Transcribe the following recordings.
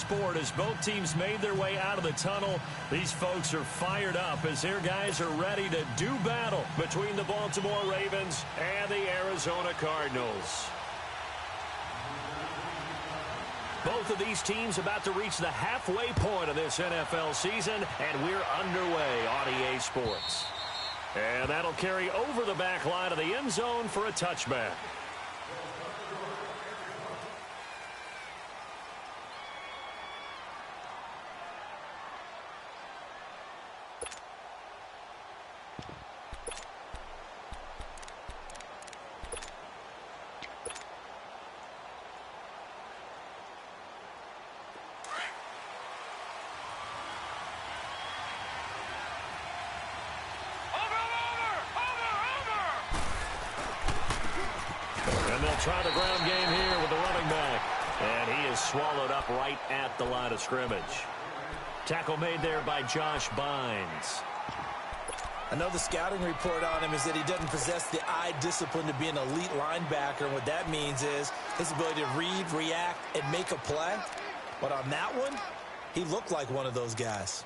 sport as both teams made their way out of the tunnel. These folks are fired up as their guys are ready to do battle between the Baltimore Ravens and the Arizona Cardinals. Both of these teams about to reach the halfway point of this NFL season, and we're underway on EA Sports. And that'll carry over the back line of the end zone for a touchback. Try the ground game here with the running back. And he is swallowed up right at the line of scrimmage. Tackle made there by Josh Bynes. I know the scouting report on him is that he doesn't possess the eye discipline to be an elite linebacker. And what that means is his ability to read, react, and make a play. But on that one, he looked like one of those guys.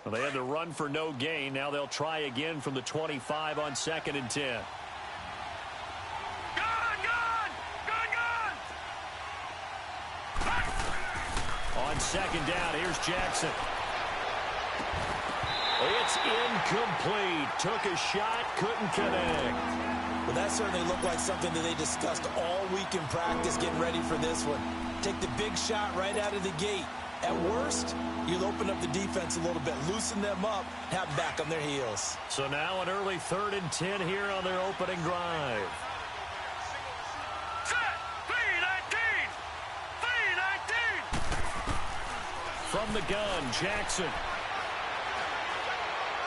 Well, they had to run for no gain. Now they'll try again from the 25 on 2nd and 10. On 2nd down, here's Jackson. It's incomplete. Took a shot, couldn't connect. Well, that certainly looked like something that they discussed all week in practice getting ready for this one. Take the big shot right out of the gate. At worst, you'll open up the defense a little bit, loosen them up, have them back on their heels. So now an early 3rd and 10 here on their opening drive. Set! 3-19! 3-19! From the gun, Jackson.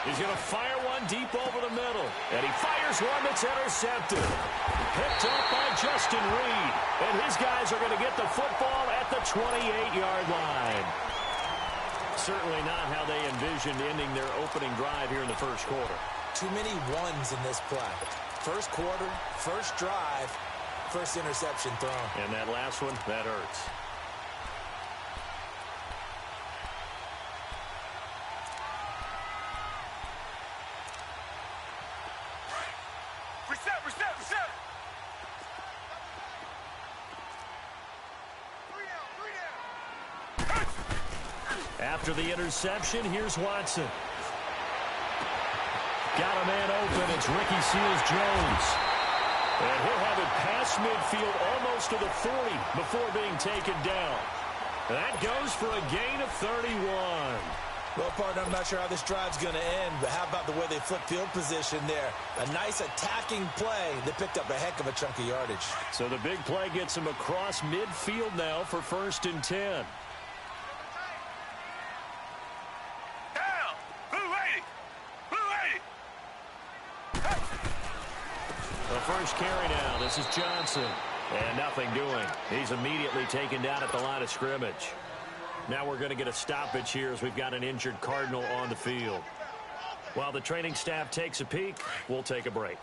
He's going to fire one deep over the middle. And he fires one that's intercepted. Picked up by Justin Reed. And his guys are going to get the football at the 28-yard line. Certainly not how they envisioned ending their opening drive here in the first quarter. Too many ones in this play. First quarter, first drive, first interception thrown. And that last one, that hurts. Reset! After the interception, here's Watson. Got a man open. It's Ricky Seals-Jones. And he'll have it past midfield almost to the 40 before being taken down. That goes for a gain of 31. Well, partner, I'm not sure how this drive's going to end, but how about the way they flip field position there? A nice attacking play that picked up a heck of a chunk of yardage. So the big play gets him across midfield now for 1st and 10. The first carry now. This is Johnson. And nothing doing. He's immediately taken down at the line of scrimmage. Now we're going to get a stoppage here as we've got an injured Cardinal on the field. While the training staff takes a peek, we'll take a break.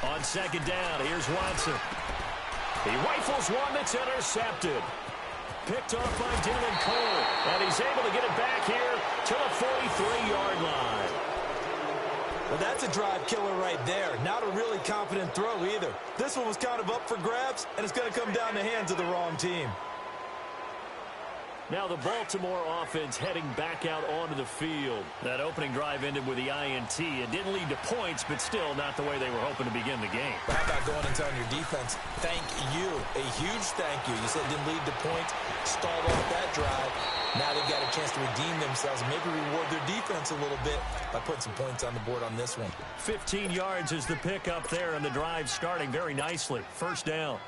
On 2nd down, here's Watson. He rifles one that's intercepted. Picked off by Dylan Cole. And he's able to get it back here to the 43-yard line. Well, that's a drive killer right there. Not a really confident throw either. This one was kind of up for grabs, and it's going to come down the hands of the wrong team. Now the Baltimore offense heading back out onto the field. That opening drive ended with the INT. It didn't lead to points, but still not the way they were hoping to begin the game. How about going and telling your defense, thank you, a huge thank you. You said it didn't lead to points, stalled off that drive. Now they've got a chance to redeem themselves and maybe reward their defense a little bit by putting some points on the board on this one. 15 yards is the pickup there, and the drive starting very nicely. 1st down.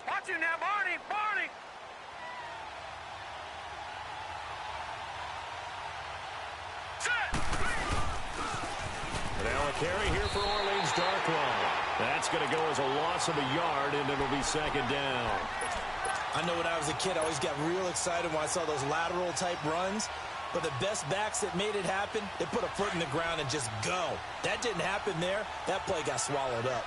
Watch it now, Barney! Set! And now a carry here for Orleans Darkwa. That's going to go as a loss of a yard, and it'll be second down. I know when I was a kid, I always got real excited when I saw those lateral-type runs. But the best backs that made it happen, they put a foot in the ground and just go. That didn't happen there. That play got swallowed up.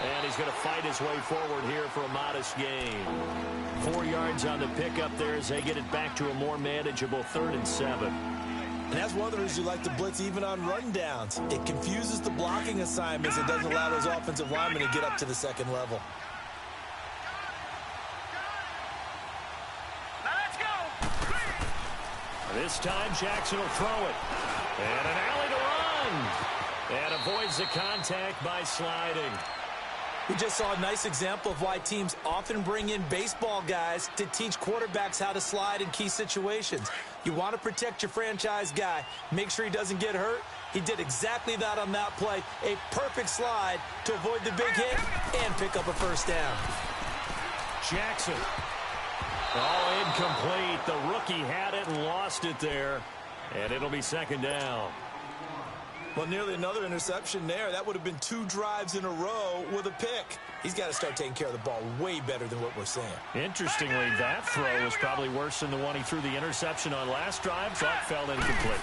And he's going to fight his way forward here for a modest gain. 4 yards on the pickup there as they get it back to a more manageable 3rd and 7. And that's one of the reasons you like to blitz even on rundowns. It confuses the blocking assignments. It doesn't allow those offensive linemen to get up to the second level. Now let's go. This time Jackson will throw it. And an alley to run. And avoids the contact by sliding. We just saw a nice example of why teams often bring in baseball guys to teach quarterbacks how to slide in key situations. You want to protect your franchise guy. Make sure he doesn't get hurt. He did exactly that on that play. A perfect slide to avoid the big hit and pick up a first down. Jackson. Oh, incomplete. The rookie had it and lost it there. And it'll be second down. Well, nearly another interception there. That would have been 2 drives in a row with a pick. He's got to start taking care of the ball way better than what we're seeing. Interestingly, that throw was probably worse than the one he threw the interception on last drive, so it fell incomplete.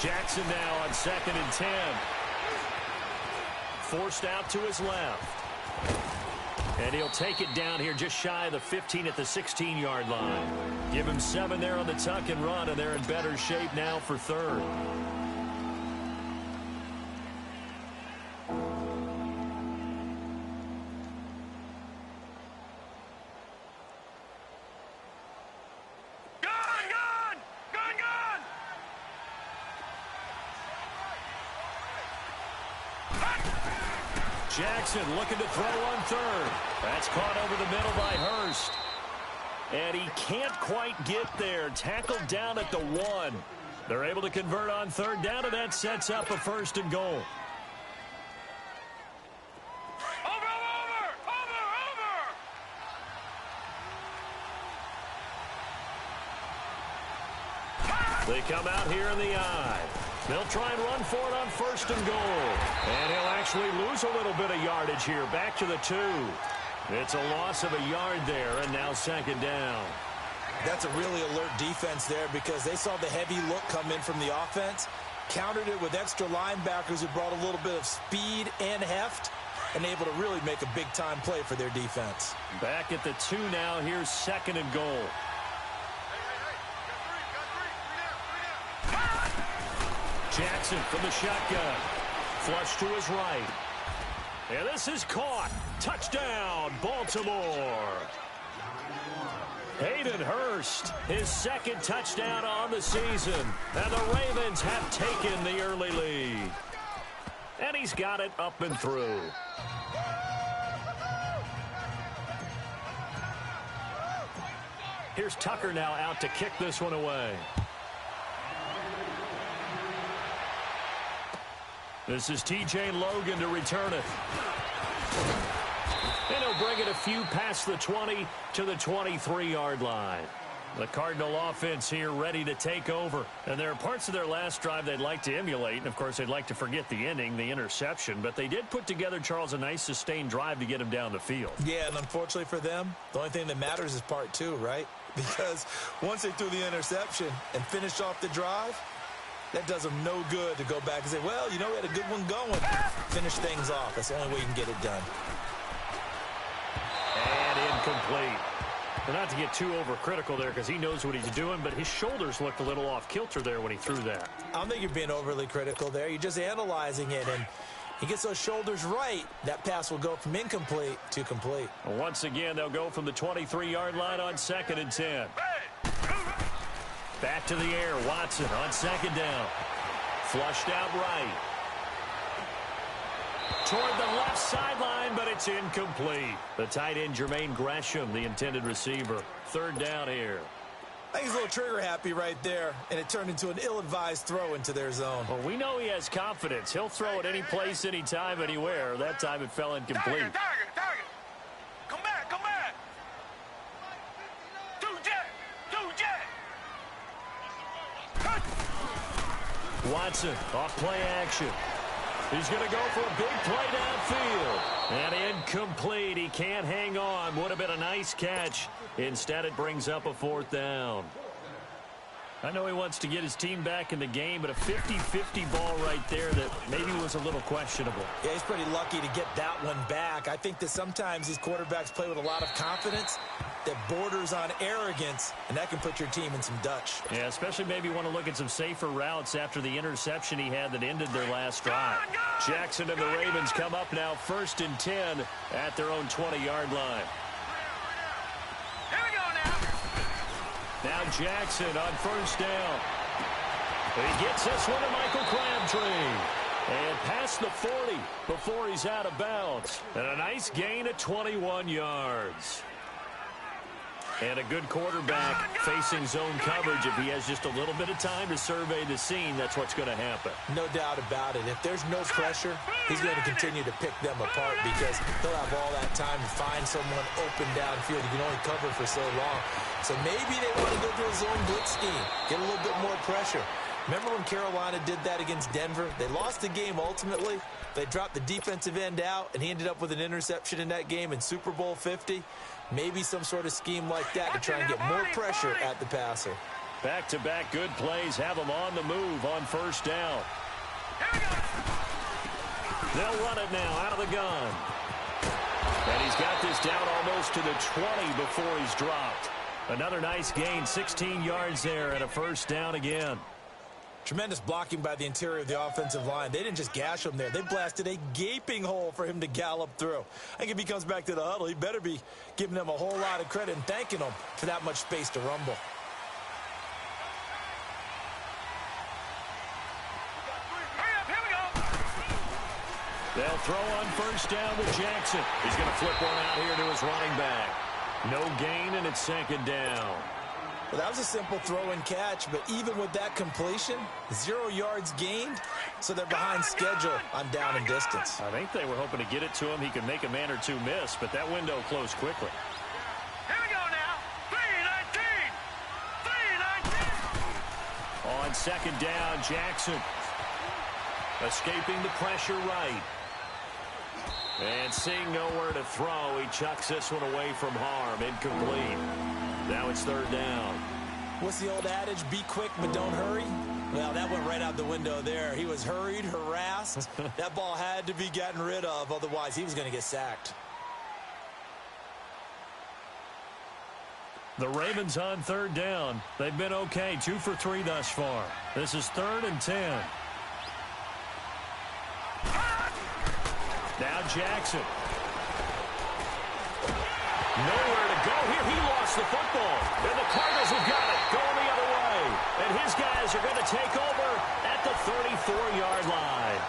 Jackson now on 2nd and 10. Forced out to his left. And he'll take it down here just shy of the 15 at the 16-yard line. Give him 7 there on the tuck and run, and they're in better shape now for 3rd. Jackson looking to throw on 3rd. That's caught over the middle by Hurst. And he can't quite get there. Tackled down at the 1. They're able to convert on 3rd down, and that sets up a 1st and goal. They come out here in the eye. They'll try and run for it on 1st and goal. And he'll actually lose a little bit of yardage here. Back to the 2. It's a loss of a yard there, and now 2nd down. That's a really alert defense there because they saw the heavy look come in from the offense, countered it with extra linebackers who brought a little bit of speed and heft, and able to really make a big-time play for their defense. Back at the 2 now. Here's 2nd and goal. Jackson from the shotgun. Flush to his right. And this is caught. Touchdown, Baltimore. Hayden Hurst, his 2nd touchdown on the season. And the Ravens have taken the early lead. And he's got it up and through. Here's Tucker now out to kick this one away. This is T.J. Logan to return it. And he'll bring it a few past the 20 to the 23-yard line. The Cardinal offense here ready to take over. And there are parts of their last drive they'd like to emulate. And, of course, they'd like to forget the ending, the interception. But they did put together, Charles, a nice sustained drive to get him down the field. Yeah, and unfortunately for them, the only thing that matters is part 2, right? Because once they threw the interception and finished off the drive, that does them no good to go back and say, well, you know, we had a good one going. Finish things off. That's the only way you can get it done. And incomplete. Well, not to get too overcritical there because he knows what he's doing, but his shoulders looked a little off kilter there when he threw that. I don't think you're being overly critical there. You're just analyzing it, and he gets those shoulders right. That pass will go from incomplete to complete. Once again, they'll go from the 23-yard line on 2nd and 10. Back to the air, Watson on 2nd down. Flushed out right. Toward the left sideline, but it's incomplete. The tight end, Jermaine Gresham, the intended receiver. 3rd down here. I think he's a little trigger happy right there, and it turned into an ill-advised throw into their zone. Well, we know he has confidence. He'll throw it any place, anytime, anywhere. That time it fell incomplete. Target. Come back. 2 jet. Watson off play action. He's going to go for a big play downfield. And incomplete. He can't hang on. Would have been a nice catch. Instead, it brings up a 4th down. I know he wants to get his team back in the game, but a 50-50 ball right there that maybe was a little questionable. Yeah, he's pretty lucky to get that one back. I think that sometimes these quarterbacks play with a lot of confidence that borders on arrogance, and that can put your team in some Dutch. Yeah, especially maybe want to look at some safer routes after the interception he had that ended their last drive. Jackson and the Ravens come up now 1st and 10 at their own 20-yard line. Here we go now. Now Jackson on 1st down. He gets this one to Michael Crabtree. And past the 40 before he's out of bounds. And a nice gain of 21 yards. And a good quarterback facing zone coverage. If he has just a little bit of time to survey the scene, that's what's going to happen. No doubt about it. If there's no pressure, he's going to continue to pick them apart because they'll have all that time to find someone open downfield. You can only cover for so long. So maybe they want to go to a zone blitz scheme, get a little bit more pressure. Remember when Carolina did that against Denver? They lost the game ultimately. They dropped the defensive end out, and he ended up with an interception in that game in Super Bowl 50. Maybe some sort of scheme like that to try and get more pressure at the passer. Back-to-back good plays have them on the move on 1st down. They'll run it now out of the gun. And he's got this down almost to the 20 before he's dropped. Another nice gain, 16 yards there and a 1st down again. Tremendous blocking by the interior of the offensive line. They didn't just gash him there. They blasted a gaping hole for him to gallop through. I think if he comes back to the huddle, he better be giving them a whole lot of credit and thanking them for that much space to rumble. Here we go. They'll throw on 1st down to Jackson. He's going to flip one out here to his running back. No gain, and it's 2nd down. Well, that was a simple throw and catch, but even with that completion, 0 yards gained, so they're behind schedule on down and distance. I think they were hoping to get it to him. He could make a man or two miss, but that window closed quickly. Here we go now. 3-19. 3-19. On 2nd down, Jackson escaping the pressure right. And seeing nowhere to throw, he chucks this one away from harm. Incomplete. Now it's 3rd down. What's the old adage? Be quick, but don't hurry. Well, that went right out the window there. He was hurried, harassed. That ball had to be gotten rid of. Otherwise, he was going to get sacked. The Ravens on 3rd down. They've been okay. 2 for 3 thus far. This is 3rd and 10. Now Jackson. Nowhere to go here. He lost the football. And the Cardinals have got it. Going the other way. And his guys are going to take over at the 34-yard line.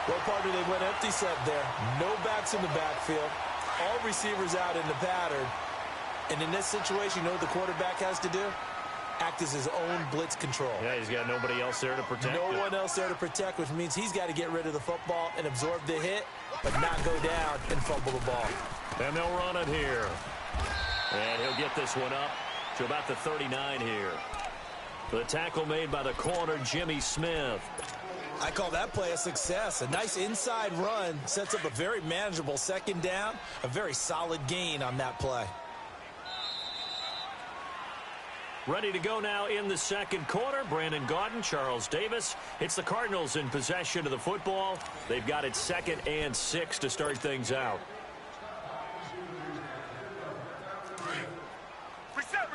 Well, partner, they went empty set there. No backs in the backfield. All receivers out in the pattern. And in this situation, you know what the quarterback has to do? Act as his own blitz control. Yeah, he's got nobody else there to protect. No one else there to protect, which means he's got to get rid of the football and absorb the hit, but not go down and fumble the ball. And they'll run it here. And he'll get this one up to about the 39 here. The tackle made by the corner, Jimmy Smith. I call that play a success. A nice inside run sets up a very manageable 2nd down. A very solid gain on that play. Ready to go now in the 2nd quarter. Brandon Gaudin, Charles Davis. It's the Cardinals in possession of the football. They've got it 2nd and 6 to start things out. Reset.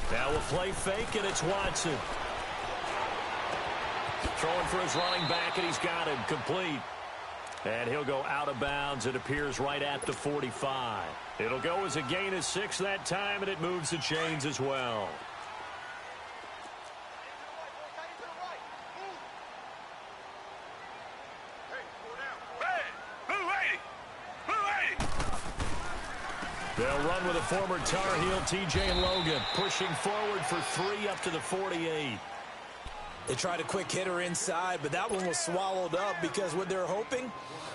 Now we'll play fake, and it's Watson. Throwing for his running back, and he's got him complete. And he'll go out of bounds. It appears right at the 45. It'll go as a gain of 6 that time, and it moves the chains as well. They'll run with a former Tar Heel, TJ Logan, pushing forward for 3 up to the 48. They tried a quick hitter inside, but that one was swallowed up because what they're hoping,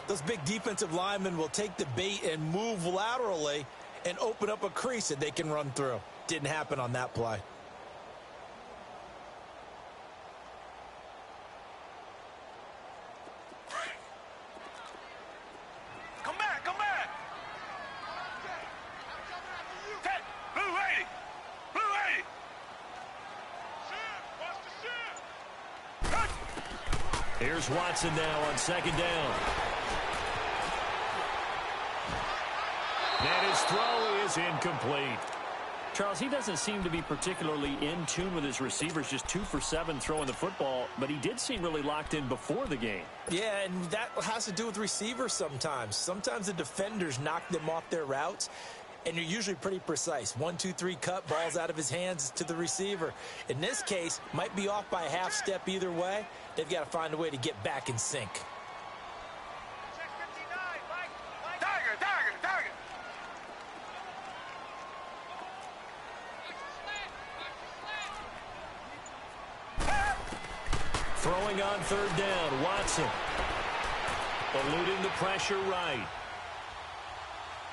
those big defensive linemen will take the bait and move laterally and open up a crease that they can run through. Didn't happen on that play. Come back, come back. Ted, blue 80. Blue 80. Watch the shit. Here's Watson now on second down. And his throw is incomplete. Charles, he doesn't seem to be particularly in tune with his receivers, just 2 for 7 throwing the football, but he did seem really locked in before the game. Yeah, and that has to do with receivers sometimes. Sometimes the defenders knock them off their routes, and you're usually pretty precise. 1, 2, 3 cut, balls out of his hands to the receiver. In this case, might be off by a half step either way. They've got to find a way to get back in sync. Check 59, Mike. Tiger, tiger, tiger. Throwing on third down, Watson. Eluding the pressure right.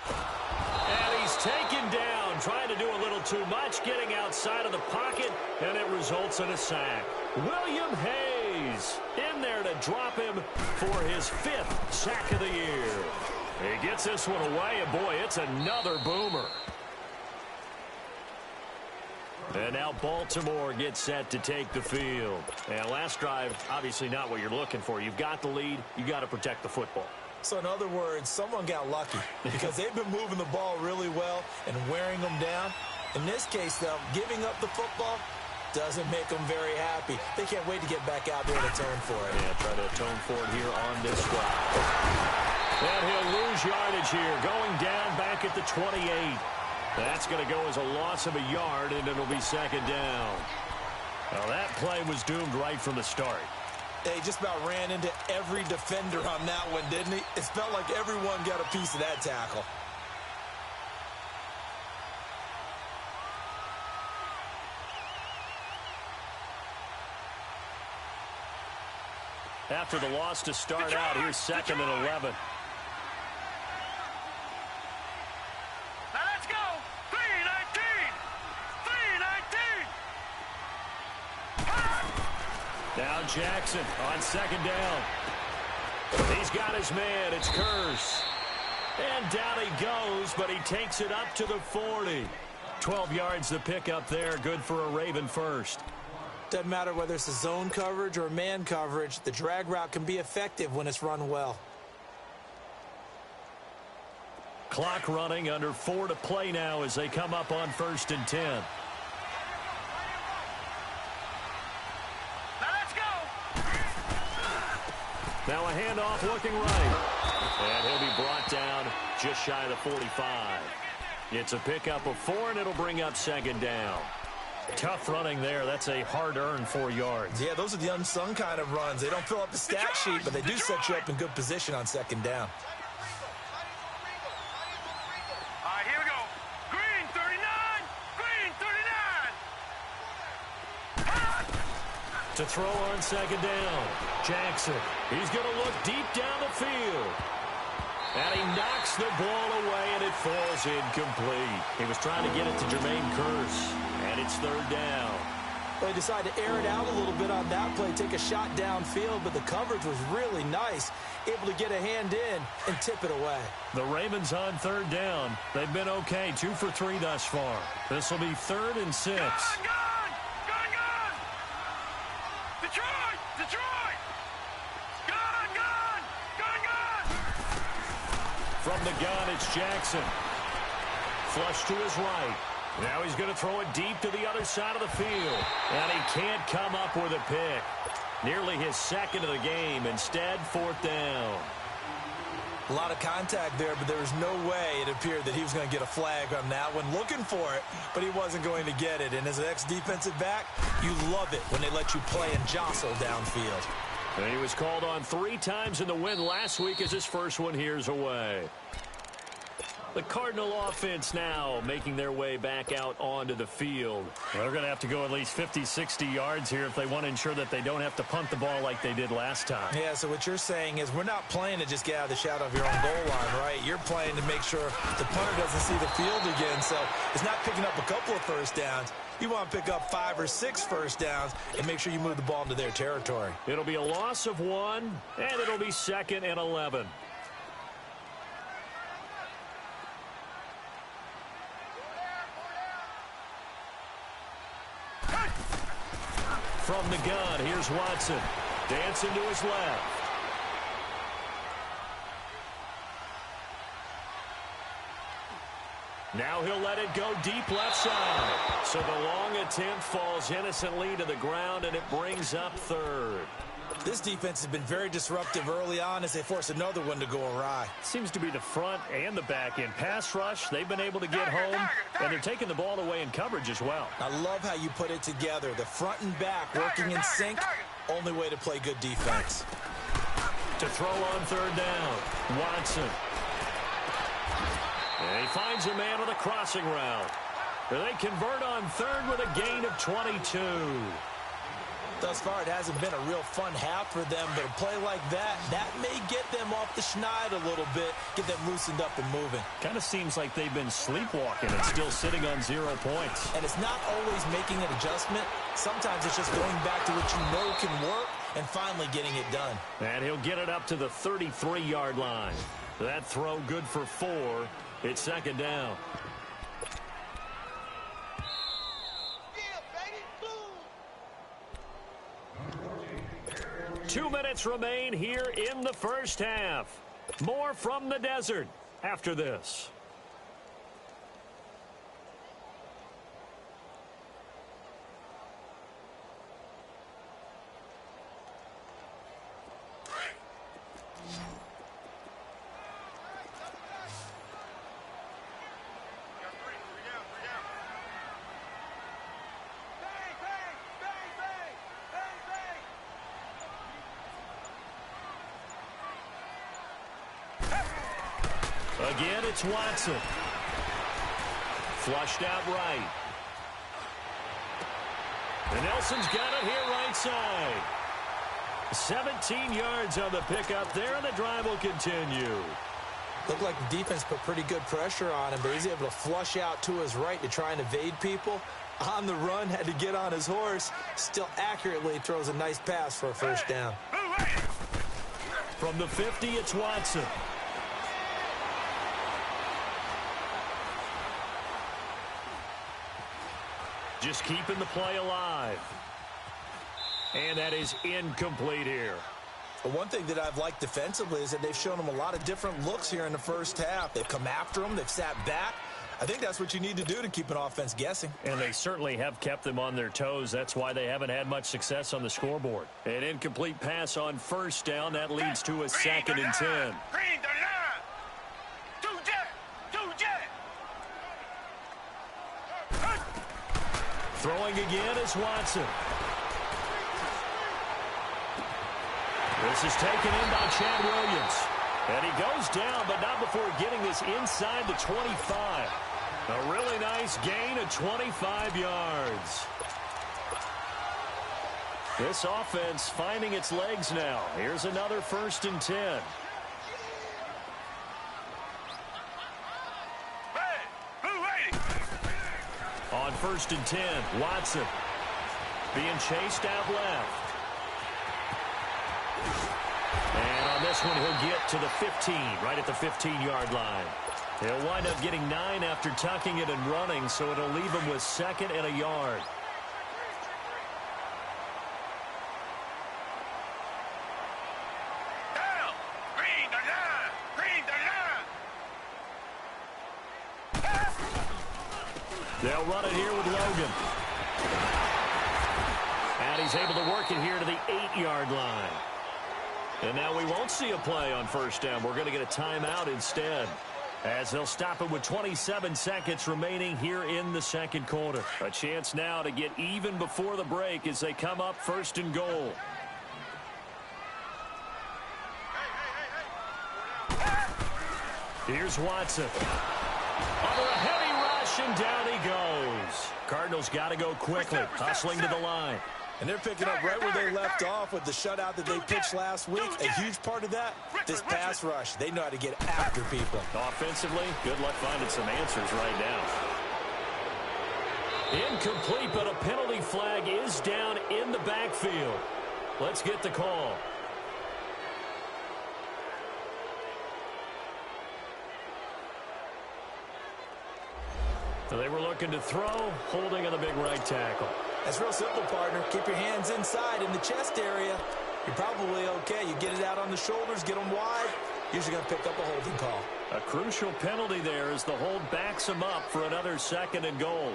And he's taken down, trying to do a little too much, getting outside of the pocket, and it results in a sack. William Hayes in there to drop him for his 5th sack of the year. He gets this one away, and boy, it's another boomer. And now Baltimore gets set to take the field. And last drive, obviously not what you're looking for. You've got the lead. You got to protect the football. So in other words, someone got lucky because they've been moving the ball really well and wearing them down. In this case, though, giving up the football doesn't make them very happy. They can't wait to get back out there and atone for it. Yeah, try to atone for it here on this drive. And he'll lose yardage here, going down back at the 28. That's going to go as a loss of a yard, and it'll be second down. Well, that play was doomed right from the start. He just about ran into every defender on that one, didn't he? It felt like everyone got a piece of that tackle. After the loss to start out, here's second and 11. Now let's go. 319. 319. Now Jackson on second down. He's got his man. It's Curse. And down he goes, but he takes it up to the 40. 12 yards to pick up there. Good for a Raven first. Doesn't matter whether it's a zone coverage or man coverage, the drag route can be effective when it's run well. Clock running, under 4 to play now as they come up on 1st and 10. Now let's go. Now a handoff looking right. And he'll be brought down just shy of the 45. It's a pickup of 4, and it'll bring up second down. Tough running there. That's a hard-earned 4 yards. Yeah, those are the unsung kind of runs. They don't fill up the stat sheet, but they do set you up in good position on second down. All right, here we go. Green 39. Green 39. To throw on second down, Jackson. He's going to look deep down the field. And he knocks the ball away, and it falls incomplete. He was trying to get it to Jermaine Curse, and it's third down. Well, he decided to air it out a little bit on that play, take a shot downfield, but the coverage was really nice, able to get a hand in and tip it away. The Ravens on third down. They've been okay, 2 for 3 thus far. This will be 3rd and 6. Gun! Gun! Gun! Detroit! Detroit! Gun! Gun! Gun! Gun! From the gun, it's Jackson. Flush to his right. Now he's going to throw it deep to the other side of the field. And he can't come up with a pick. Nearly his second of the game. Instead, 4th down. A lot of contact there, but there was no way it appeared that he was going to get a flag on that one. Looking for it, but he wasn't going to get it. And as an ex-defensive back, you love it when they let you play and jostle downfield. And he was called on 3 times in the win last week as his first one here's away. The Cardinal offense now making their way back out onto the field. They're going to have to go at least 50, 60 yards here if they want to ensure that they don't have to punt the ball like they did last time. Yeah, so what you're saying is we're not playing to just get out of the shadow of your own goal line, right? You're playing to make sure the punter doesn't see the field again. So it's not picking up a couple of first downs. You want to pick up 5 or 6 first downs and make sure you move the ball into their territory. It'll be a loss of 1, and it'll be 2nd and 11. From the gun, here's Watson. Dancing to his left. Now he'll let it go deep left side. So the long attempt falls innocently to the ground, and it brings up 3rd. This defense has been very disruptive early on as they force another one to go awry. Seems to be the front and the back end. Pass rush, they've been able to get home, and they're taking the ball away in coverage as well. I love how you put it together. The front and back working in sync. Only way to play good defense. To throw on 3rd down, Watson. And he finds a man with a crossing route. They convert on 3rd with a gain of 22. Thus far, it hasn't been a real fun half for them, but a play like that may get them off the schneid a little bit, get them loosened up and moving. Kind of seems like they've been sleepwalking and still sitting on 0 points. And it's not always making an adjustment. Sometimes it's just going back to what you know can work and finally getting it done. And he'll get it up to the 33-yard line. That throw good for 4. It's 2nd down. 2 minutes remain here in the first half. More from the desert after this. Again, it's Watson. Flushed out right. And Nelson's got it here right side. 17 yards on the pickup there, and the drive will continue. Looked like the defense put pretty good pressure on him, but he's able to flush out to his right to try and evade people. On the run, had to get on his horse. Still accurately throws a nice pass for a first down. From the 50, it's Watson. Just keeping the play alive. And that is incomplete here. But one thing that I've liked defensively is that they've shown them a lot of different looks here in the first half. They've come after them. They've sat back. I think that's what you need to do to keep an offense guessing. And they certainly have kept them on their toes. That's why they haven't had much success on the scoreboard. An incomplete pass on first down. That leads to a 2nd and 10. Throwing again is Watson. This is taken in by Chad Williams. And he goes down, but not before getting this inside the 25. A really nice gain of 25 yards. This offense finding its legs now. Here's another 1st and 10. On 1st and 10, Watson being chased out left. And on this one, he'll get to the 15, right at the 15-yard line. He'll wind up getting 9 after tucking it and running, so it'll leave him with 2nd and a yard. They'll run it here with Logan. And he's able to work it here to the 8-yard line. And now we won't see a play on first down. We're going to get a timeout instead, as they'll stop it with 27 seconds remaining here in the second quarter. A chance now to get even before the break as they come up 1st and goal. Here's Watson. Under a heavy rush, and down he goes. Cardinals got to go quickly, hustling to the line. And they're picking up right where they left off with the shutout that they pitched last week. A huge part of that, this pass rush. They know how to get after people. Offensively, good luck finding some answers right now. Incomplete, but a penalty flag is down in the backfield. Let's get the call. So they were looking to throw, holding on the big right tackle. That's real simple, partner. Keep your hands inside in the chest area. You're probably okay. You get it out on the shoulders, get them wide. Usually going to pick up a holding call. A crucial penalty there as the hold backs him up for another 2nd and goal.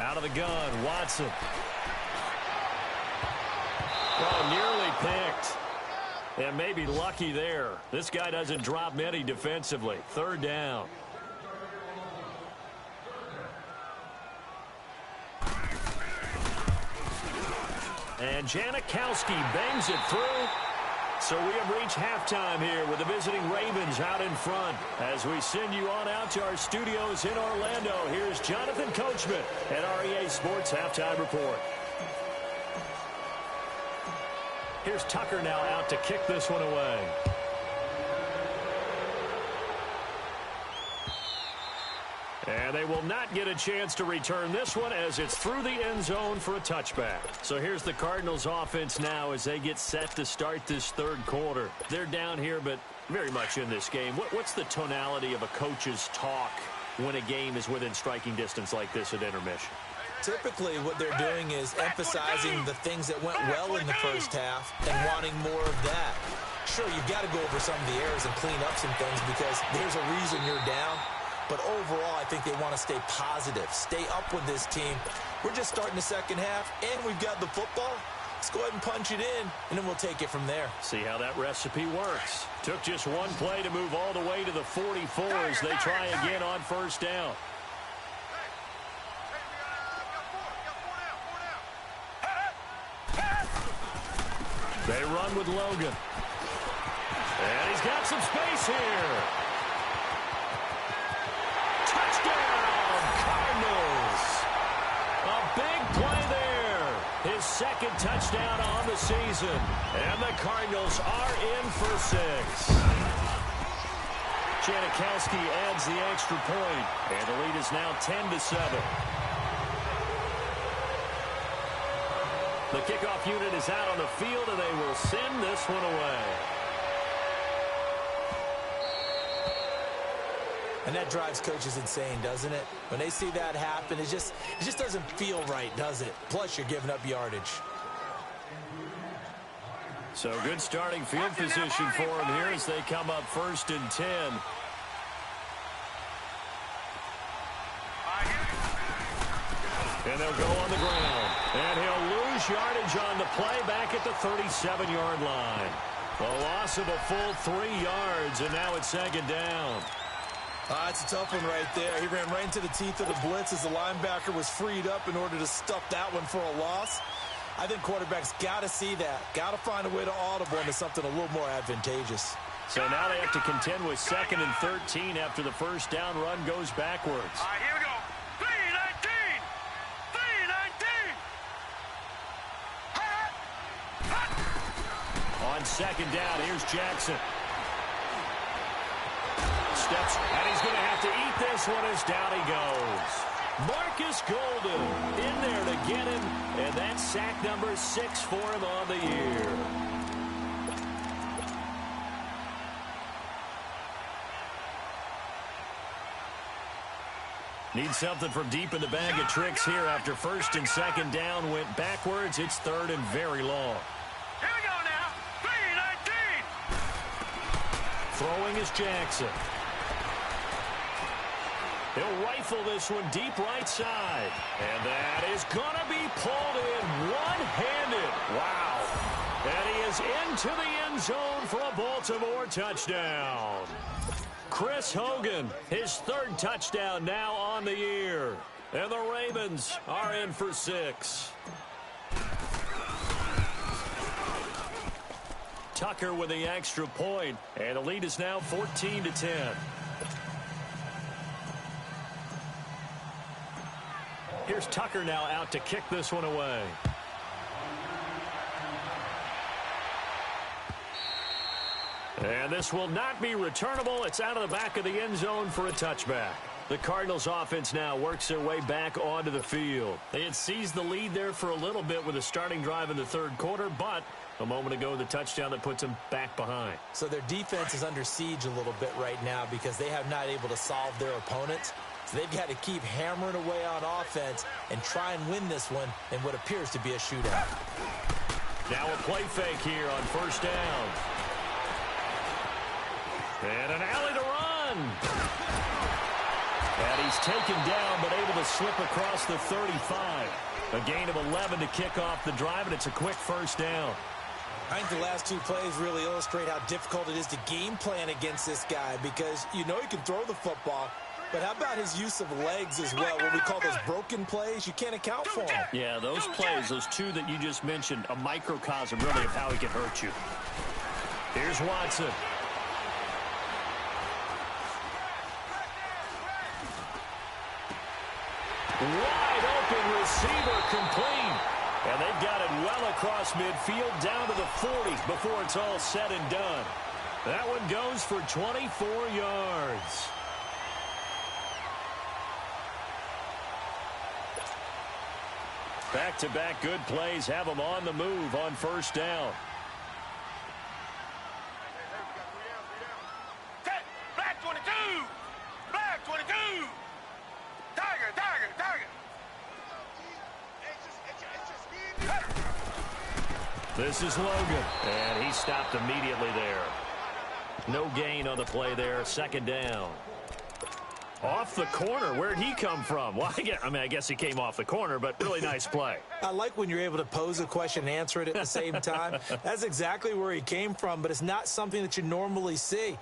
Out of the gun, Watson. Oh, nearly picked. And maybe lucky there. This guy doesn't drop many defensively. 3rd down. And Janikowski bangs it through. So we have reached halftime here with the visiting Ravens out in front. As we send you on out to our studios in Orlando, here's Jonathan Coachman at REA Sports Halftime Report. Here's Tucker now out to kick this one away. And they will not get a chance to return this one as it's through the end zone for a touchback. So here's the Cardinals offense now as they get set to start this 3rd quarter. They're down here, but very much in this game. What's the tonality of a coach's talk when a game is within striking distance like this at intermission? Typically, what they're doing is emphasizing the things that went well in the first half and wanting more of that. Sure, you've got to go over some of the errors and clean up some things because there's a reason you're down. But overall, I think they want to stay positive, stay up with this team. We're just starting the 2nd half, and we've got the football. Let's go ahead and punch it in, and then we'll take it from there. See how that recipe works. Took just one play to move all the way to the 44 as they try again on 1st down. They run with Logan. And he's got some space here. Touchdown, Cardinals. A big play there. His 2nd touchdown on the season. And the Cardinals are in for 6. Janikowski adds the extra point. And the lead is now 10-7. The kickoff unit is out on the field, and they will send this one away. And that drives coaches insane, doesn't it? When they see that happen, it just doesn't feel right, does it? Plus, you're giving up yardage. So good starting field position for them here as they come up 1st and 10. And they'll go on the ground. And he'll lose yardage on the play back at the 37-yard line. A loss of a full 3 yards, and now it's 2nd down. It's a tough one right there. He ran right into the teeth of the blitz as the linebacker was freed up in order to stuff that one for a loss. I think quarterbacks got to see that. Got to find a way to audible into something a little more advantageous. So now they have to contend with 2nd and 13 after the 1st down run goes backwards. All right, here we go. 3-19. 3-19. On 2nd down, here's Jackson. Steps, and he's going to have to eat this one as down he goes. Marcus Golden in there to get him, and that's sack number 6 for him on the year. Need something from deep in the bag of tricks here after 1st and 2nd down went backwards. It's 3rd and very long. Here we go now. 3-19. Throwing is Jackson. He'll rifle this one deep right side. And that is going to be pulled in one-handed. Wow. And he is into the end zone for a Baltimore touchdown. Chris Hogan, his third touchdown now on the year. And the Ravens are in for 6. Tucker with the extra point, and the lead is now 14-10. Here's Tucker now out to kick this one away. And this will not be returnable. It's out of the back of the end zone for a touchback. The Cardinals offense now works their way back onto the field. They had seized the lead there for a little bit with a starting drive in the third quarter, but a moment ago, the touchdown that puts them back behind. So their defense is under siege a little bit right now because they have not able to solve their opponents. So they've got to keep hammering away on offense and try and win this one in what appears to be a shootout. Now a play fake here on first down. And an alley to run. And he's taken down but able to slip across the 35. A gain of 11 to kick off the drive, and it's a quick first down. I think the last 2 plays really illustrate how difficult it is to game plan against this guy because you know he can throw the football, but how about his use of legs as well? What we call those broken plays, you can't account for them. Yeah, those plays, those 2 that you just mentioned, a microcosm really of how he can hurt you. Here's Watson. Wide open receiver complete. And they've got it well across midfield down to the 40 before it's all said and done. That one goes for 24 yards. Back-to-back good plays have them on the move on first down. Black 22! Black 22! Tiger, Tiger, Tiger! This is Logan, and he stopped immediately there. No gain on the play there, second down. Off the corner, where'd he come from? Well, I guess he came off the corner, but really nice play. I like when you're able to pose a question and answer it at the same time. That's exactly where he came from, but it's not something that you normally see.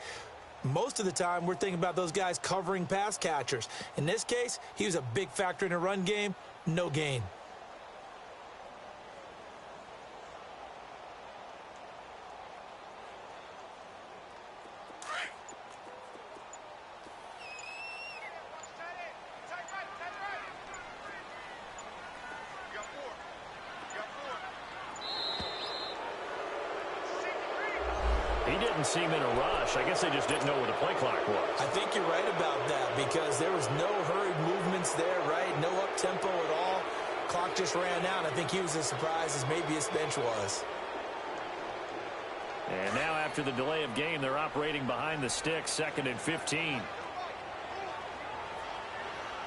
Most of the time, we're thinking about those guys covering pass catchers. In this case, he was a big factor in the run game, no gain. He didn't seem in a rush. I guess they just didn't know where the play clock was. I think you're right about that because there was no hurried movements there, right? No up-tempo at all. Clock just ran out. I think he was as surprised as maybe his bench was. And now after the delay of game, they're operating behind the sticks, 2nd and 15.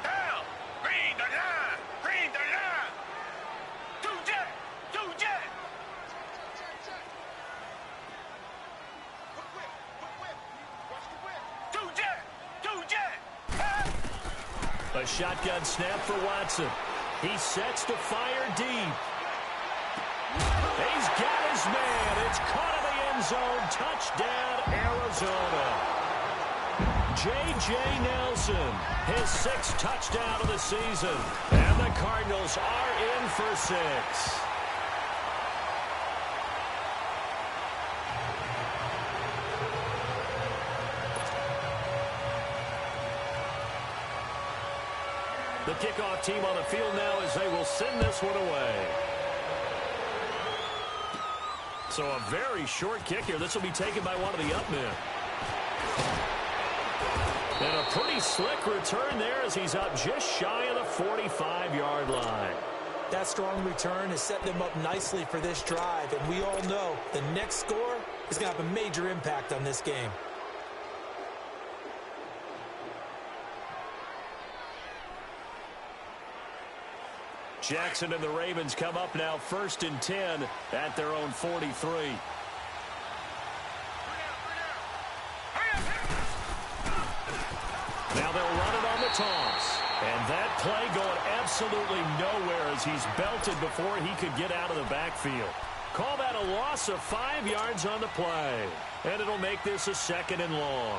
Down! Green the line! Green the line! Two jet! Two jet! Two jet! Two jet! A shotgun snap for Watson. He sets to fire deep. He's got his man. It's caught in the end zone. Touchdown, Arizona. J.J. Nelson, his 6th touchdown of the season. And the Cardinals are in for 6. The kickoff team on the field now as they will send this one away. So a very short kick here. This will be taken by one of the up men. And a pretty slick return there as he's up just shy of the 45-yard line. That strong return has set them up nicely for this drive, and we all know the next score is going to have a major impact on this game. Jackson and the Ravens come up now 1st and 10 at their own 43. Now they'll run it on the toss. And that play going absolutely nowhere as he's belted before he could get out of the backfield. Call that a loss of 5 yards on the play. And it'll make this a 2nd and long.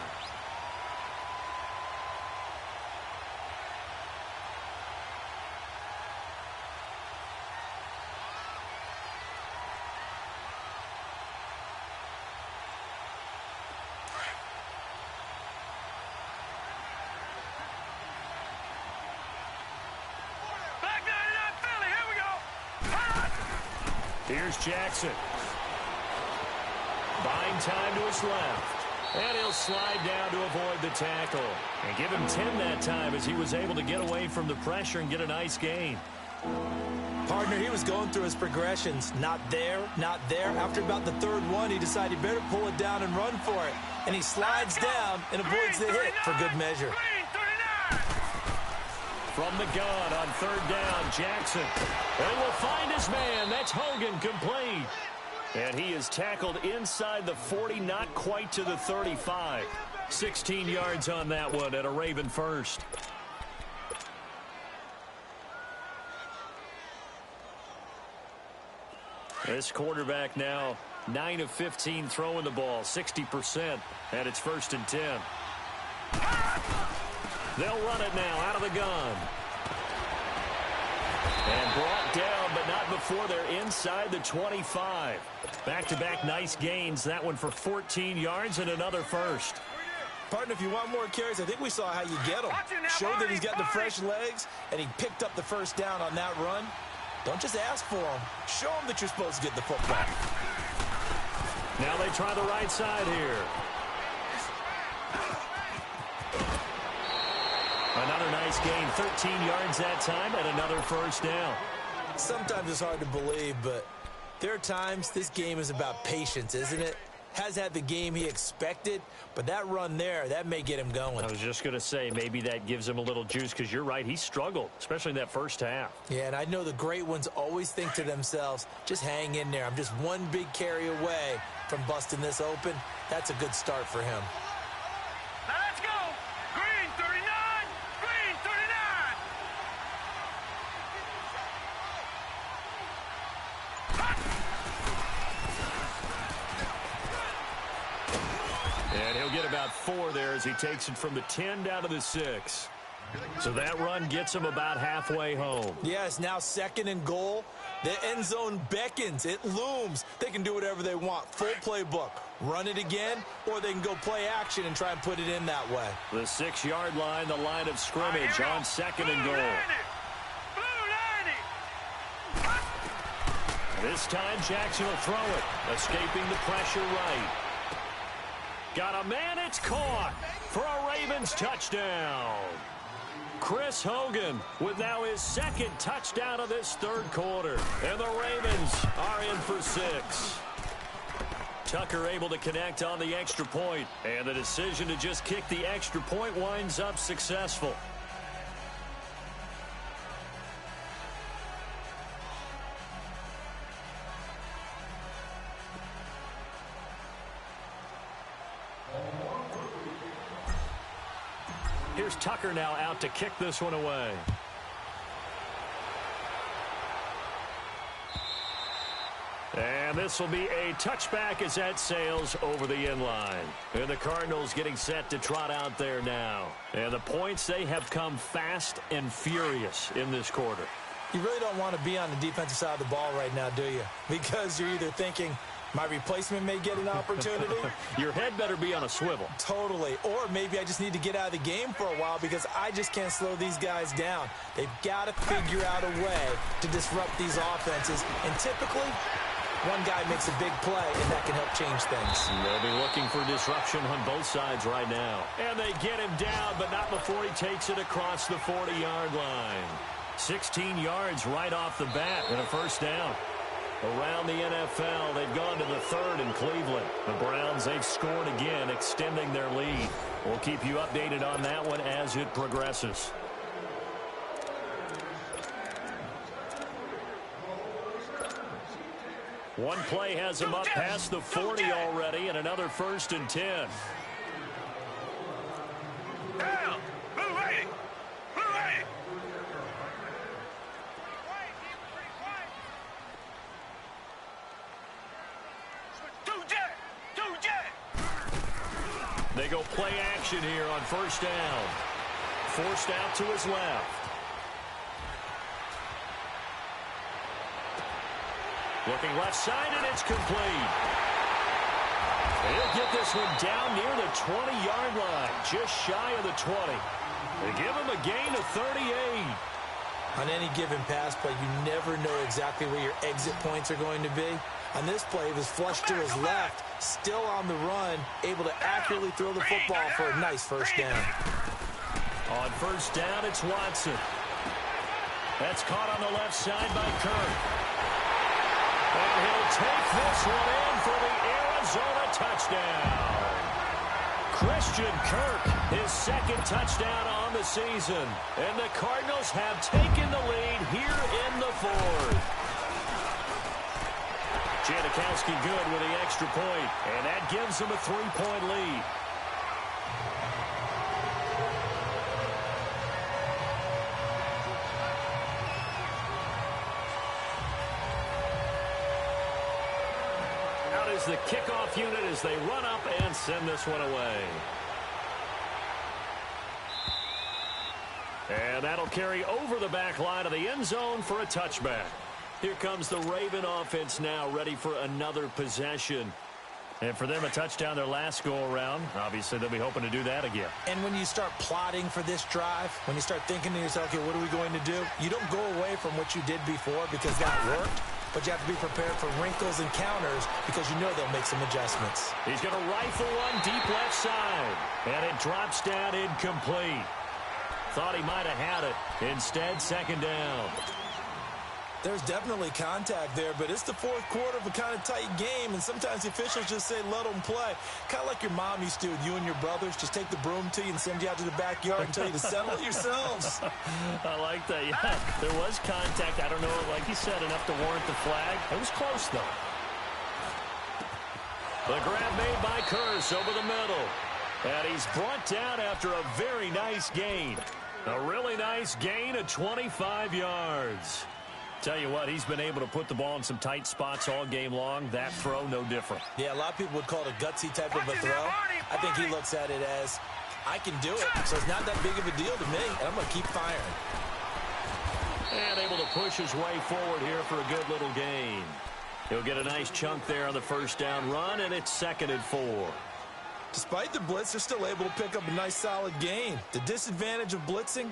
Here's Jackson. Buying time to his left. And he'll slide down to avoid the tackle. And give him 10 that time as he was able to get away from the pressure and get a nice gain. Partner, he was going through his progressions. Not there, not there. After about the third one, he decided he better pull it down and run for it. And he slides down and avoids the hit for good measure. From the gun on third down, Jackson. And will find his man. That's Hogan, complete. And he is tackled inside the 40, not quite to the 35. 16 yards on that one at a Raven first. This quarterback now 9 of 15 throwing the ball, 60%, and it's 1st and 10. They'll run it now out of the gun. And brought down, but not before they're inside the 25. Back-to-back nice gains. That one for 14 yards and another first. Partner, if you want more carries, I think we saw how you get them. Showed that he's got the fresh legs, and he picked up the first down on that run. Don't just ask for them. Show them that you're supposed to get the football. Now they try the right side here. Another nice gain, 13 yards that time, and another first down. Sometimes it's hard to believe, but there are times this game is about patience, isn't it? Has had the game he expected, but that run there, that may get him going. I was just going to say, maybe that gives him a little juice, because you're right, he struggled, especially in that first half. Yeah, and I know the great ones always think to themselves, just hang in there. I'm just one big carry away from busting this open. That's a good start for him. Now let's go. Green 39. Green 39. And he'll get about 4 there as he takes it from the 10 down to the 6. So that run gets him about halfway home. Yes, now 2nd and goal. The end zone beckons. It looms. They can do whatever they want. Full playbook. Run it again, or they can go play action and try and put it in that way. The 6-yard line, the line of scrimmage on 2nd and goal. This time, Jackson will throw it, escaping the pressure right. Got a man, it's caught for a Ravens touchdown. Chris Hogan with now his 2nd touchdown of this 3rd quarter. And the Ravens are in for 6. Tucker able to connect on the extra point. And the decision to just kick the extra point winds up successful. Here's Tucker now out to kick this one away. And this will be a touchback as that sails over the end line. And the Cardinals getting set to trot out there now. And the points, they have come fast and furious in this quarter. You really don't want to be on the defensive side of the ball right now, do you? Because you're either thinking, my replacement may get an opportunity. Your head better be on a swivel. Totally. Or maybe I just need to get out of the game for a while because I just can't slow these guys down. They've got to figure out a way to disrupt these offenses. And typically, one guy makes a big play, and that can help change things. They'll be looking for disruption on both sides right now. And they get him down, but not before he takes it across the 40-yard line. 16 yards right off the bat and a first down. Around the NFL, they've gone to the 3rd in Cleveland. The Browns, they've scored again, extending their lead. We'll keep you updated on that one as it progresses. One play has him up past the 40 already, and another 1st and 10. Down. Move ready. Move ready. They go play action here on 1st down. Forced out to his left. Looking left side, and it's complete. He'll get this one down near the 20-yard line, just shy of the 20. They give him a gain of 38. On any given pass play, you never know exactly where your exit points are going to be. On this play, he was flushed to his left, still on the run, able to accurately throw the football for a nice first down. On first down, it's Watson. That's caught on the left side by Kirk. And he'll take this one in for the Arizona touchdown. Christian Kirk, his second touchdown on the season. And the Cardinals have taken the lead here in the fourth. Janikowski good with the extra point, and that gives them a 3-point lead. Out is the kickoff unit as they run up and send this one away. And that'll carry over the back line of the end zone for a touchback. Here comes the Raven offense now, ready for another possession. And for them, a touchdown their last go-around. Obviously, they'll be hoping to do that again. And when you start plotting for this drive, when you start thinking to yourself, okay, what are we going to do? You don't go away from what you did before because that worked, but you have to be prepared for wrinkles and counters because you know they'll make some adjustments. He's going to rifle one deep left side, and it drops down incomplete. Thought he might have had it. Instead, second down. There's definitely contact there, but it's the fourth quarter of a kind of tight game, and sometimes the officials just say, let them play. Kind of like your mom used to do with you and your brothers. Just take the broom to you and send you out to the backyard and tell you to settle it yourselves. I like that. Yeah, there was contact. I don't know, like you said, enough to warrant the flag. It was close, though. The grab made by Curse over the middle. And he's brought down after a very nice gain. A really nice gain of 25 yards. Tell you what, he's been able to put the ball in some tight spots all game long. That throw, no different. Yeah, a lot of people would call it a gutsy type of a throw. I think he looks at it as, I can do it, so it's not that big of a deal to me, and I'm going to keep firing. And able to push his way forward here for a good little gain. He'll get a nice chunk there on the first down run, and it's 2nd and 4. Despite the blitz, they're still able to pick up a nice solid gain. The disadvantage of blitzing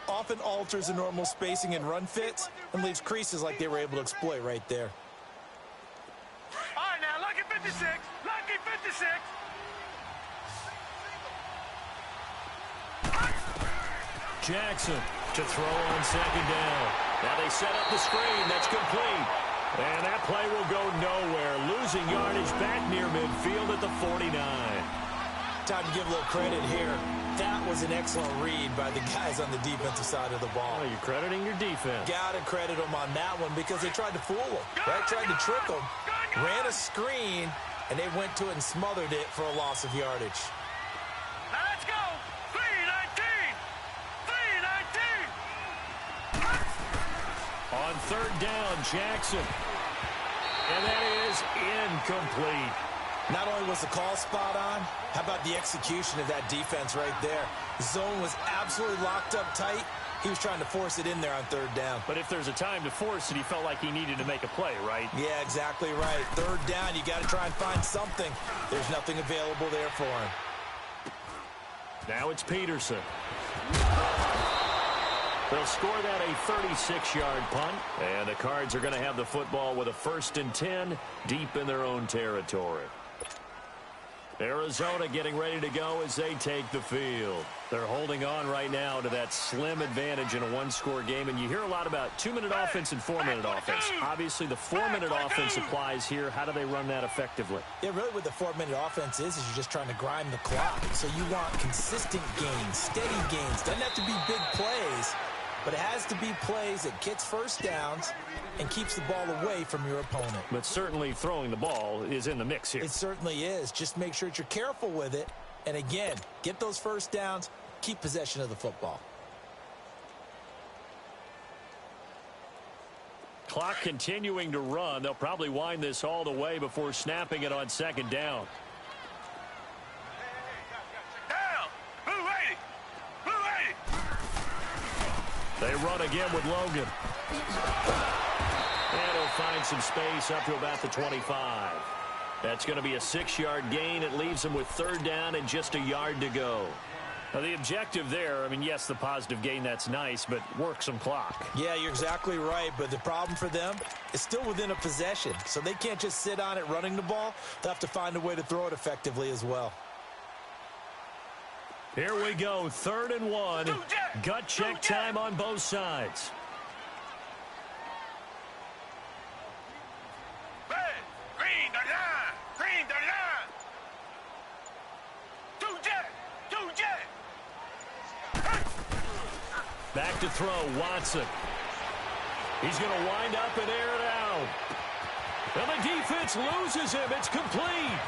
often alters the normal spacing and run fits and leaves creases like they were able to exploit right there. All right, now, lucky 56. Lucky 56. Jackson to throw on second down. Now they set up the screen. That's complete. And that play will go nowhere. Losing yardage back near midfield at the 49. Time to give a little credit here. That was an excellent read by the guys on the defensive side of the ball. Oh, you're crediting your defense. Got to credit them on that one because they tried to fool them, right? Tried to trick them. Ran a screen, and they went to it and smothered it for a loss of yardage. Now let's go. 3-19. 3-19. On third down, Jackson. And that is incomplete. Not only was the call spot on, how about the execution of that defense right there? The zone was absolutely locked up tight. He was trying to force it in there on third down. But if there's a time to force it, he felt like he needed to make a play, right? Yeah, exactly right. Third down, you got to try and find something. There's nothing available there for him. Now it's Peterson. They'll score that a 36-yard punt, and the Cards are going to have the football with a 1st and 10 deep in their own territory. Arizona getting ready to go as they take the field. They're holding on right now to that slim advantage in a one-score game, and you hear a lot about 2-minute offense and 4-minute offense. Obviously, the 4-minute offense applies here. How do they run that effectively? Yeah, really what the 4-minute offense is you're just trying to grind the clock. So you want consistent gains, steady gains. Doesn't have to be big plays, but it has to be plays that gets first downs and keeps the ball away from your opponent. But certainly throwing the ball is in the mix here. It certainly is. Just make sure that you're careful with it. And again, get those first downs, keep possession of the football. Clock continuing to run. They'll probably wind this all the way before snapping it on second down. Down. Blue 80. Blue 80. They run again with Logan. And he'll find some space up to about the 25. That's going to be a 6-yard gain. It leaves them with third down and just a yard to go. Now, the objective there, I mean, yes, the positive gain, that's nice, but work some clock. Yeah, you're exactly right, but the problem for them is still within a possession, so they can't just sit on it running the ball. They'll have to find a way to throw it effectively as well. Here we go, 3rd and 1. Gut check time on both sides. Green the line! Green the line! Two jet! Back to throw, Watson. He's going to wind up and air it out. And the defense loses him. It's complete.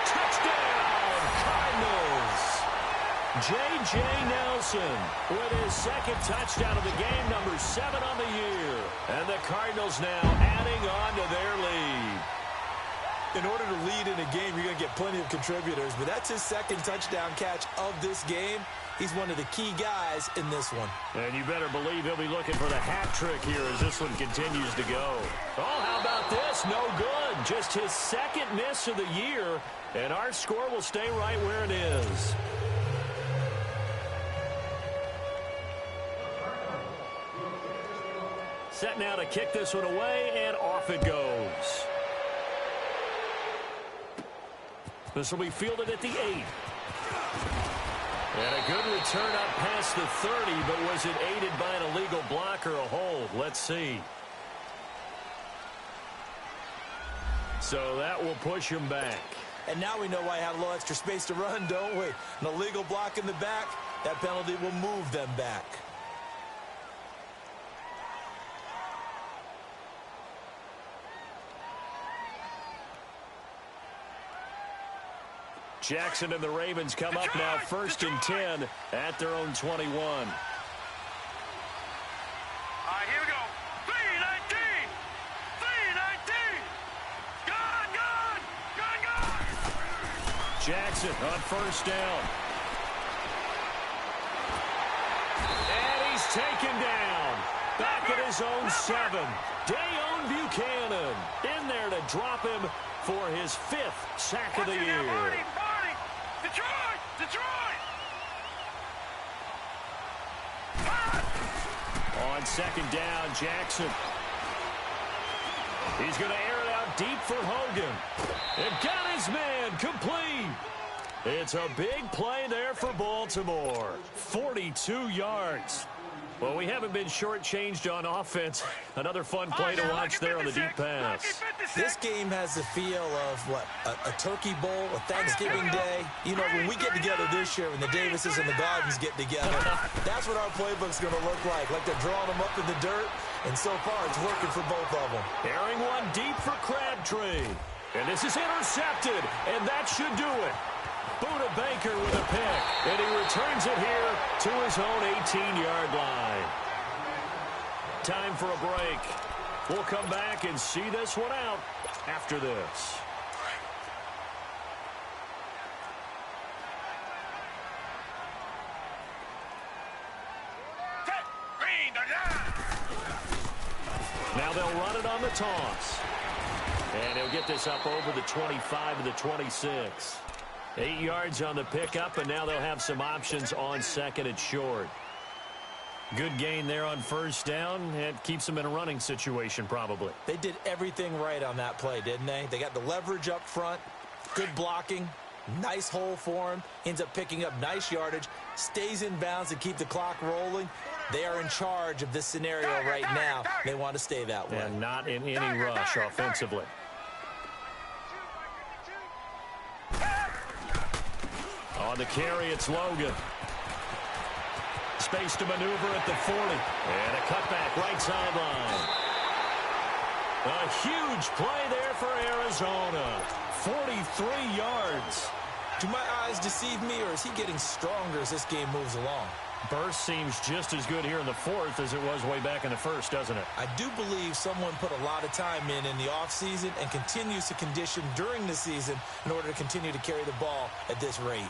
Touchdown, Cardinals. J.J. Nelson with his 2nd touchdown of the game, number 7 on the year. And the Cardinals now adding on to their lead. In order to lead in a game, you're going to get plenty of contributors, but that's his 2nd touchdown catch of this game. He's one of the key guys in this one. And you better believe he'll be looking for the hat trick here as this one continues to go. Oh, how about this? No good. Just his 2nd miss of the year, and our score will stay right where it is. Set now to kick this one away, and off it goes. This will be fielded at the 8. And a good return up past the 30, but was it aided by an illegal block or a hold? Let's see. So that will push him back. And now we know why I had a little extra space to run, don't we? An illegal block in the back, that penalty will move them back. Jackson and the Ravens come up now 1st and 10 at their own 21. All right, here we go. 319! 319! Gun! Jackson on 1st down. And he's taken down. Back at his own 7. Dayon Buchanan in there to drop him for his 5th sack of the year. Detroit! On 2nd down, Jackson. He's going to air it out deep for Hogan. And got his man complete. It's a big play there for Baltimore. 42 yards. Well, we haven't been shortchanged on offense. Another fun play to watch there on the deep pass. This game has the feel of, what, a turkey bowl, a Thanksgiving day. You know, when we get together this year, when the Davises and the Gardens get together, that's what our playbook's going to look like they're drawing them up in the dirt, and so far it's working for both of them. Airing one deep for Crabtree. And this is intercepted, and that should do it. Buda Baker with a pick, and he returns it here to his own 18-yard line. Time for a break. We'll come back and see this one out after this. Now they'll run it on the toss. And he'll get this up over the 25 to the 26. 8 yards on the pickup, and now they'll have some options on 2nd and short. Good gain there on 1st down. It keeps them in a running situation, probably. They did everything right on that play, didn't they? They got the leverage up front, good blocking, nice hole for him, ends up picking up nice yardage, stays in bounds to keep the clock rolling. They are in charge of this scenario right now. They want to stay that way. And not in any rush offensively. On the carry, it's Logan. Space to maneuver at the 40. And a cutback right sideline. A huge play there for Arizona. 43 yards. Do my eyes deceive me, or is he getting stronger as this game moves along? Burst seems just as good here in the 4th as it was way back in the 1st, doesn't it? I do believe someone put a lot of time in the offseason and continues to condition during the season in order to continue to carry the ball at this rate.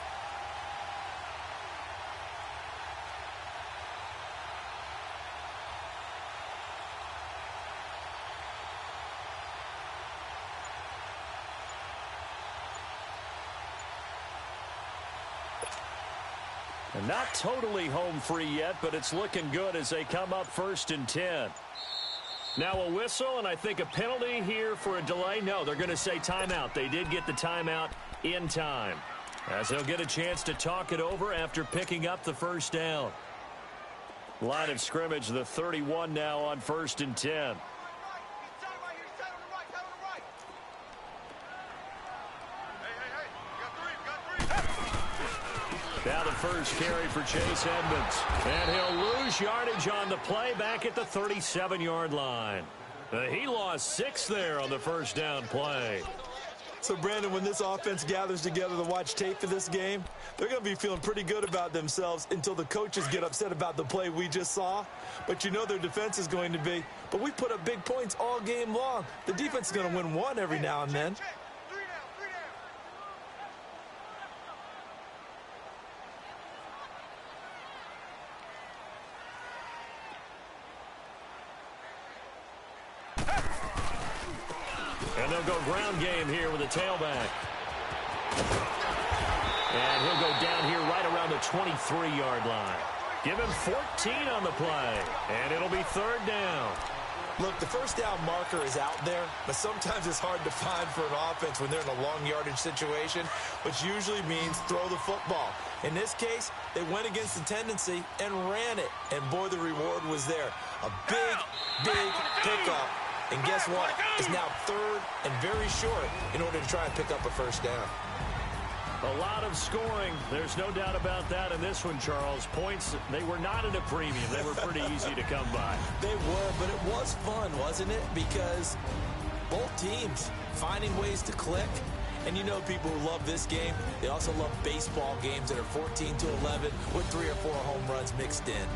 And not totally home free yet, but it's looking good as they come up 1st and 10. Now a whistle, and I think a penalty here for a delay. No, they're going to say timeout. They did get the timeout in time, as they'll get a chance to talk it over after picking up the first down. Line of scrimmage, the 31 now on 1st and 10. Now the first carry for Chase Edmonds. And he'll lose yardage on the play back at the 37-yard line. He lost 6 there on the first down play. So, Brandon, when this offense gathers together to watch tape for this game, they're going to be feeling pretty good about themselves until the coaches get upset about the play we just saw. But you know their defense is going to be, but we put up big points all game long. The defense is going to win one every now and then. And they'll go ground game here with a tailback. And he'll go down here right around the 23-yard line. Give him 14 on the play. And it'll be 3rd down. Look, the first down marker is out there, but sometimes it's hard to find for an offense when they're in a long yardage situation, which usually means throw the football. In this case, they went against the tendency and ran it. And, boy, the reward was there. A big, big pickup. And guess what? It's now 3rd and very short in order to try and pick up a first down. A lot of scoring. There's no doubt about that in this one, Charles. Points, they were not at a premium. They were pretty easy to come by. They were, but it was fun, wasn't it? Because both teams finding ways to click. And you know people who love this game, they also love baseball games that are 14-11 with 3 or 4 home runs mixed in.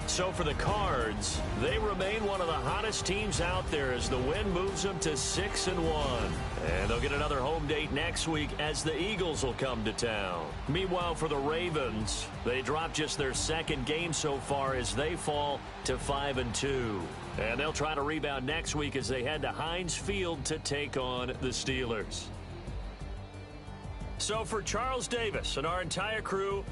So for the Cards, they remain one of the hottest teams out there as the win moves them to 6-1. And they'll get another home date next week as the Eagles will come to town. Meanwhile, for the Ravens, they dropped just their 2nd game so far as they fall to 5-2. And they'll try to rebound next week as they head to Heinz Field to take on the Steelers. So for Charles Davis and our entire crew,